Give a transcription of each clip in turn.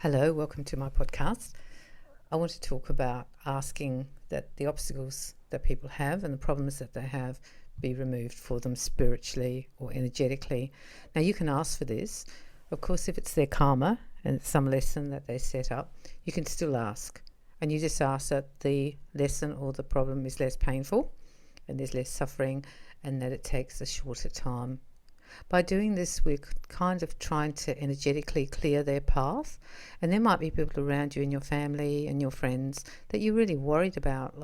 Hello, welcome to my podcast. I want to talk about asking that the obstacles that people have and the problems that they have be removed for them spiritually or energetically. Now, you can ask for this. Of course, if it's their karma and it's some lesson that they set up, you can still ask. And you just ask that the lesson or the problem is less painful and there's less suffering and that it takes a shorter time. By doing this, we're kind of trying to energetically clear their path. And there might be people around you in your family and your friends that you're really worried about,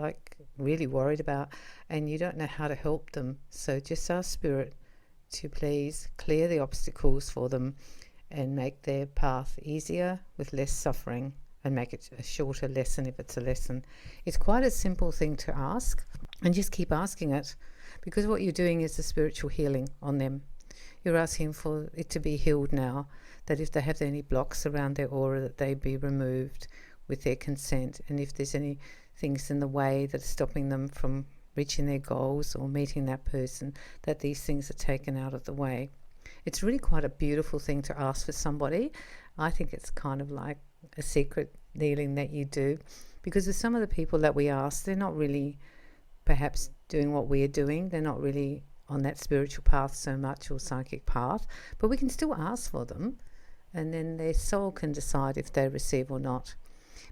and you don't know how to help them. So just ask Spirit to please clear the obstacles for them and make their path easier with less suffering and make it a shorter lesson if it's a lesson. It's quite a simple thing to ask, and just keep asking it, because what you're doing is a spiritual healing on them. You're asking for it to be healed now, that if they have any blocks around their aura, that they be removed with their consent. And if there's any things in the way that are stopping them from reaching their goals or meeting that person, that these things are taken out of the way. It's really quite a beautiful thing to ask for somebody. I think it's kind of like a secret healing that you do, because with some of the people that we ask, they're not really perhaps doing what we're doing. They're not really on that spiritual path so much, or psychic path, but we can still ask for them, and then their soul can decide if they receive or not,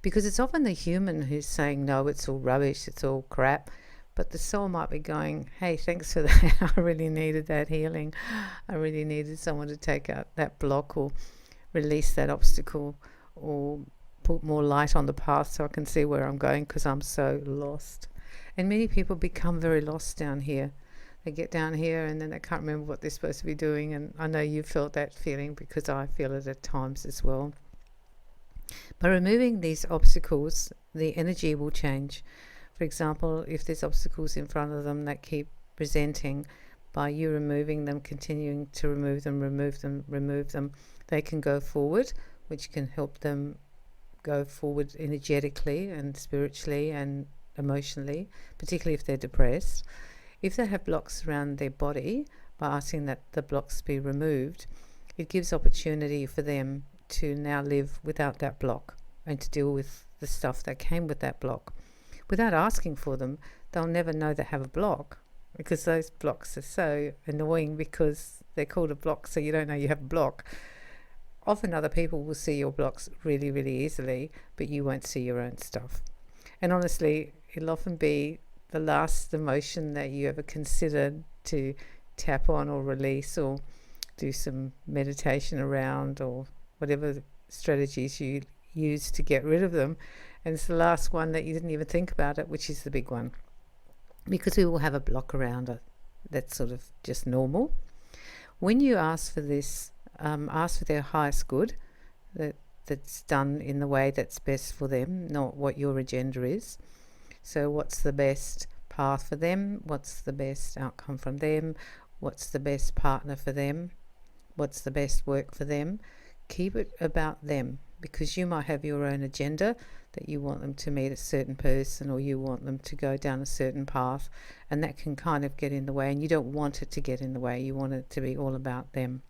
because it's often the human who's saying no, it's all rubbish, it's all crap, but the soul might be going, hey, thanks for that. I really needed that healing. I really needed someone to take out that block or release that obstacle or put more light on the path so I can see where I'm going, because I'm so lost. And many people become very lost down here. They get down here and then they can't remember what they're supposed to be doing. And I know you felt that feeling, because I feel it at times as well. By removing these obstacles, the energy will change. For example, if there's obstacles in front of them that keep presenting, by you removing them, continuing to remove them, they can go forward, which can help them go forward energetically and spiritually and emotionally, particularly if they're depressed. If they have blocks around their body, by asking that the blocks be removed, it gives opportunity for them to now live without that block and to deal with the stuff that came with that block. Without asking for them, they'll never know they have a block, because those blocks are so annoying, because they're called a block, so you don't know you have a block. Often other people will see your blocks really, really easily, but you won't see your own stuff. And honestly, it'll often be the last emotion that you ever considered to tap on or release or do some meditation around, or whatever strategies you use to get rid of them. And it's the last one that you didn't even think about it, which is the big one, because we will have a block around it. That's sort of just normal. When you ask for this, ask for their highest good, that's done in the way that's best for them, not what your agenda is. So what's the best path for them? What's the best outcome from them? What's the best partner for them? What's the best work for them? Keep it about them, because you might have your own agenda, that you want them to meet a certain person, or you want them to go down a certain path, and that can kind of get in the way, and you don't want it to get in the way. You want it to be all about them.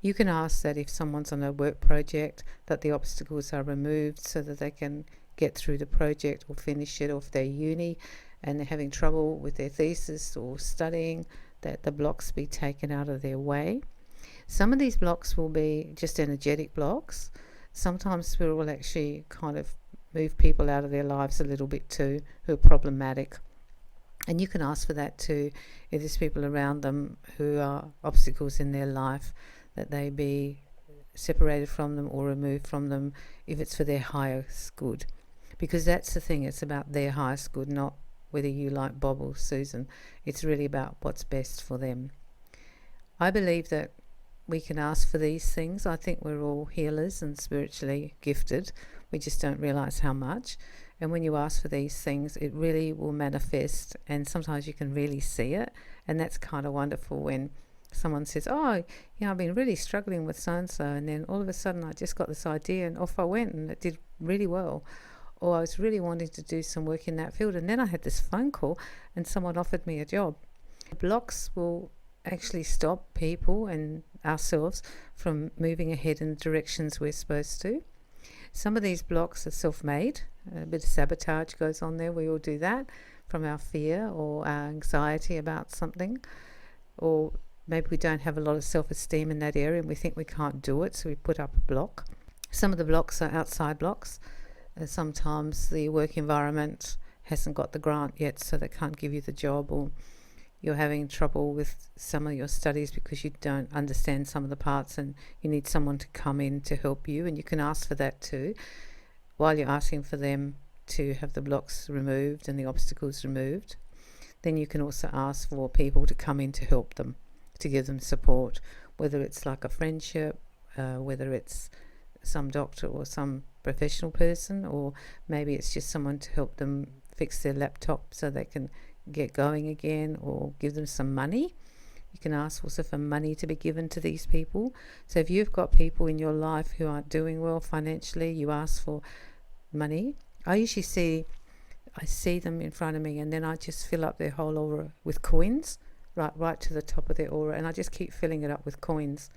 You can ask that if someone's on a work project, that the obstacles are removed so that they can get through the project or finish it, or if they're uni and they're having trouble with their thesis or studying, that the blocks be taken out of their way. Some of these blocks will be just energetic blocks. Sometimes Spirit will actually kind of move people out of their lives a little bit too, who are problematic. And you can ask for that too. If there's people around them who are obstacles in their life, that they be separated from them or removed from them, if it's for their highest good. Because that's the thing, it's about their highest good, not whether you like Bob or Susan. It's really about what's best for them. I believe that we can ask for these things. I think we're all healers and spiritually gifted. We just don't realize how much. And when you ask for these things, it really will manifest, and sometimes you can really see it. And that's kind of wonderful when someone says, oh, I've been really struggling with so-and-so, and then all of a sudden I just got this idea and off I went, and it did really well. Or I was really wanting to do some work in that field, and then I had this phone call and someone offered me a job. Blocks will actually stop people and ourselves from moving ahead in the directions we're supposed to. Some of these blocks are self-made. A bit of sabotage goes on there. We all do that from our fear or our anxiety about something, or maybe we don't have a lot of self-esteem in that area and we think we can't do it, so we put up a block. Some of the blocks are outside blocks. Sometimes the work environment hasn't got the grant yet, so they can't give you the job, or you're having trouble with some of your studies because you don't understand some of the parts and you need someone to come in to help you, and you can ask for that too. While you're asking for them to have the blocks removed and the obstacles removed, then you can also ask for people to come in to help them, to give them support, whether it's like a friendship, whether it's some doctor or some professional person, or maybe it's just someone to help them fix their laptop so they can get going again, or give them some money. You can ask also for money to be given to these people. So if you've got people in your life who aren't doing well financially, you ask for money. I see them in front of me, and then I just fill up their whole aura with coins, right to the top of their aura, and I just keep filling it up with coins.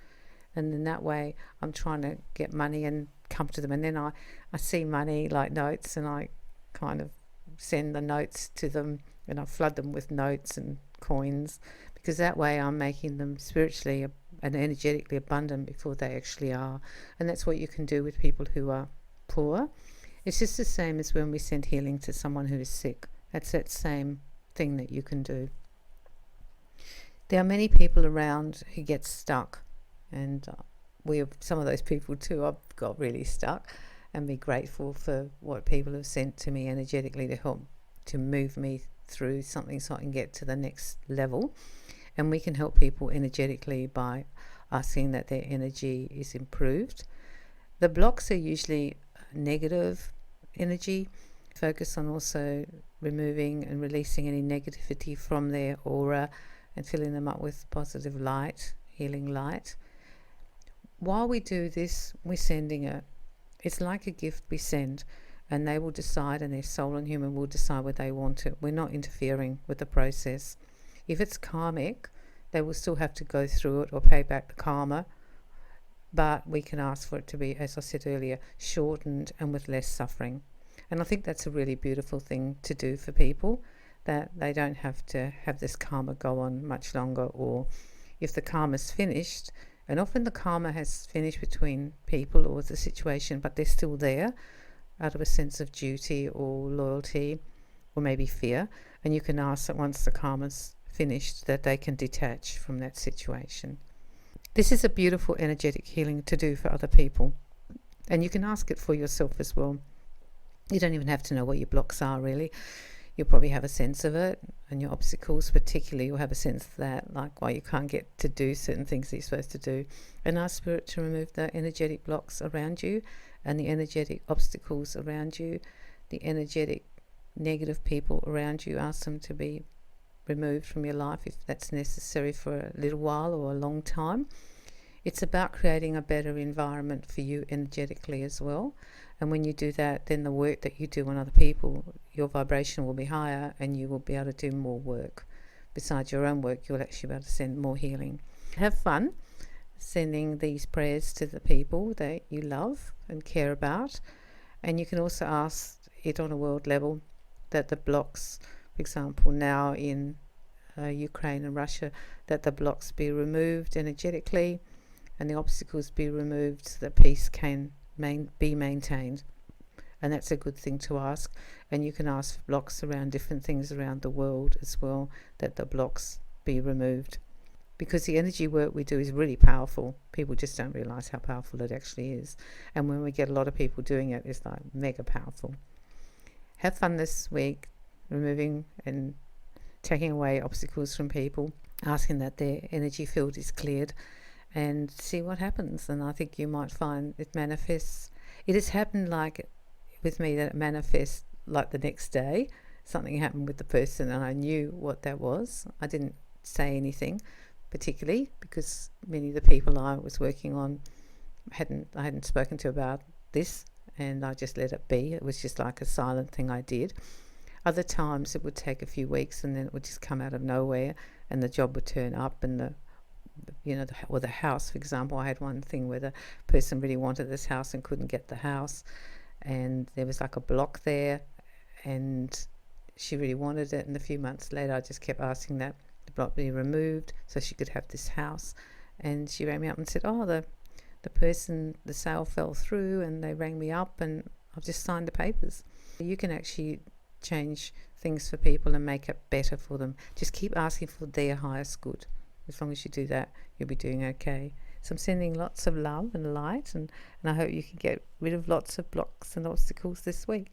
And in that way I'm trying to get money and come to them, and then I see money like notes, and I kind of send the notes to them, and I flood them with notes and coins, because that way I'm making them spiritually and energetically abundant before they actually are. And that's what you can do with people who are poor. It's just the same as when we send healing to someone who is sick. That's that same thing that you can do. There are many people around who get stuck, and we are some of those people too. I've got really stuck, and be grateful for what people have sent to me energetically to help to move me through something so I can get to the next level. And we can help people energetically by asking that their energy is improved. The blocks are usually negative energy. Focus on also removing and releasing any negativity from their aura and filling them up with positive light, healing light. While we do this, we're sending it. It's like a gift we send, and they will decide, and their soul and human will decide whether they want it. We're not interfering with the process. If it's karmic, they will still have to go through it or pay back the karma, but we can ask for it to be, as I said earlier, shortened and with less suffering. And I think that's a really beautiful thing to do for people, that they don't have to have this karma go on much longer, or if the karma's finished, and often the karma has finished between people or the situation, but they're still there out of a sense of duty or loyalty or maybe fear, and you can ask that once the karma's finished that they can detach from that situation. This is a beautiful energetic healing to do for other people, and you can ask it for yourself as well. You don't even have to know what your blocks are really. You'll probably have a sense of it, and your obstacles particularly, you'll have a sense of that, like why you can't get to do certain things that you're supposed to do. And ask Spirit to remove the energetic blocks around you and the energetic obstacles around you, the energetic negative people around you. Ask them to be removed from your life if that's necessary for a little while or a long time. It's about creating a better environment for you energetically as well. And when you do that, then the work that you do on other people, your vibration will be higher, and you will be able to do more work. Besides your own work, you'll actually be able to send more healing. Have fun sending these prayers to the people that you love and care about. And you can also ask it on a world level that the blocks, for example, now in Ukraine and Russia, that the blocks be removed energetically and the obstacles be removed so that peace can be maintained. And that's a good thing to ask. And you can ask for blocks around different things around the world as well, that the blocks be removed, because the energy work we do is really powerful. People just don't realize how powerful it actually is, and when we get a lot of people doing it, it's like mega powerful. Have fun this week removing and taking away obstacles from people, asking that their energy field is cleared, and see what happens. And I think you might find it manifests. It has happened like with me, that it manifests like the next day. Something happened with the person and I knew what that was. I didn't say anything particularly, because many of the people I was working on I hadn't spoken to about this, and I just let it be. It was just like a silent thing I did. Other times it would take a few weeks, and then it would just come out of nowhere, and the job would turn up, and the or the house, for example. I had one thing where the person really wanted this house and couldn't get the house, and there was like a block there, and she really wanted it, and a few months later I just kept asking that the block be removed so she could have this house. And she rang me up and said, oh, the sale fell through, and they rang me up and I've just signed the papers. You can actually change things for people and make it better for them. Just keep asking for their highest good. As long as you do that, you'll be doing okay. So I'm sending lots of love and light, and I hope you can get rid of lots of blocks and obstacles this week.